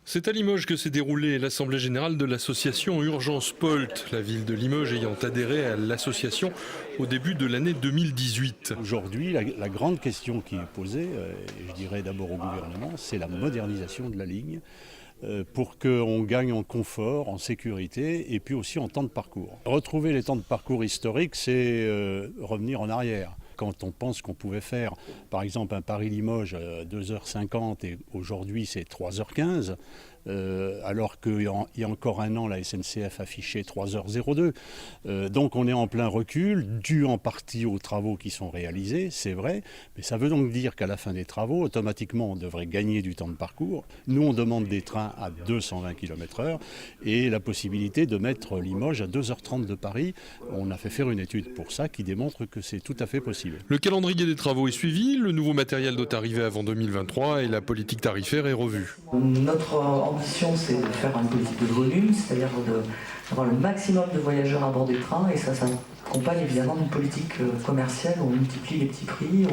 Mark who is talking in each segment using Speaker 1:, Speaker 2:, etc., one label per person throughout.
Speaker 1: C'est à Limoges que s'est déroulée l'Assemblée générale de l'association Urgence POLT, la ville de Limoges ayant adhéré à l'association au début de l'année 2018.
Speaker 2: Aujourd'hui, la grande question qui est posée, et je dirais d'abord au gouvernement, c'est la modernisation de la ligne pour qu'on gagne en confort, en sécurité et puis aussi en temps de parcours. Retrouver les temps de parcours historiques, c'est revenir en arrière. Quand on pense qu'on pouvait faire, par exemple, un Paris-Limoges à 2h50 et aujourd'hui c'est 3h15, alors qu'il y a encore un an, la SNCF affichait 3h02. Donc on est en plein recul, dû en partie aux travaux qui sont réalisés, c'est vrai, mais ça veut donc dire qu'à la fin des travaux, automatiquement, on devrait gagner du temps de parcours. Nous, on demande des trains à 220 km/h et la possibilité de mettre Limoges à 2h30 de Paris. On a fait faire une étude pour ça qui démontre que c'est tout à fait possible.
Speaker 1: Le calendrier des travaux est suivi, le nouveau matériel doit arriver avant 2023 et la politique tarifaire est revue.
Speaker 3: Notre ambition, c'est de faire une politique de volume, c'est-à-dire d'avoir le maximum de voyageurs à bord des trains, et ça s'accompagne évidemment d'une politique commerciale où on multiplie les petits prix.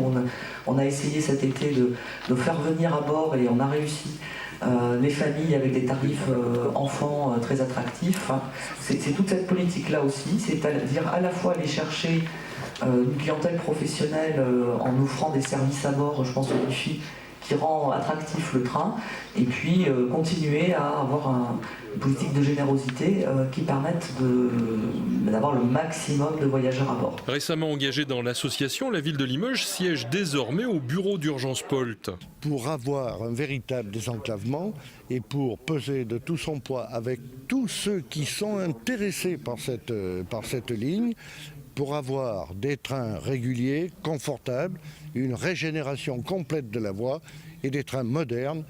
Speaker 3: On a essayé cet été de faire venir à bord, et on a réussi, les familles avec des tarifs enfants très attractifs. C'est toute cette politique-là aussi, c'est-à-dire à la fois aller chercher une clientèle professionnelle en offrant des services à bord, je pense au Wi-Fi, qui rend attractif le train, et puis continuer à avoir une politique de générosité qui permette d'avoir le maximum de voyageurs à bord.
Speaker 1: Récemment engagée dans l'association, la ville de Limoges siège désormais au bureau d'Urgence POLT.
Speaker 4: Pour avoir un véritable désenclavement et pour peser de tout son poids avec tous ceux qui sont intéressés par cette ligne, pour avoir des trains réguliers, confortables, une régénération complète de la voie et des trains modernes,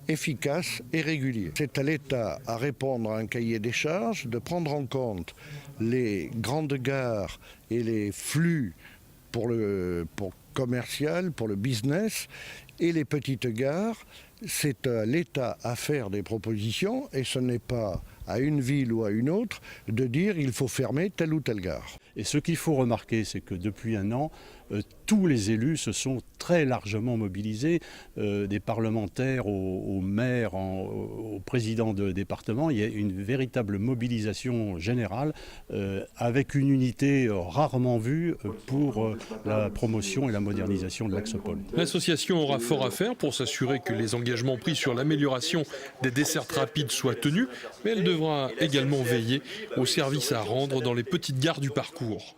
Speaker 4: efficaces et réguliers. C'est à l'État à répondre à un cahier des charges, de prendre en compte les grandes gares et les flux pour commercial, pour le business, et les petites gares. C'est à l'État à faire des propositions et ce n'est pas à une ville ou à une autre de dire il faut fermer telle ou telle gare.
Speaker 2: Et ce qu'il faut remarquer, c'est que depuis un an, tous les élus se sont très largement mobilisés, des parlementaires aux maires, aux présidents de département. Il y a une véritable mobilisation générale avec une unité rarement vue pour la promotion et la modernisation de l'axe POLT.
Speaker 1: L'association aura fort à faire pour s'assurer que les engagements pris sur l'amélioration des dessertes rapides soient tenus, mais elle devra également veiller aux services à rendre dans les petites gares du parcours.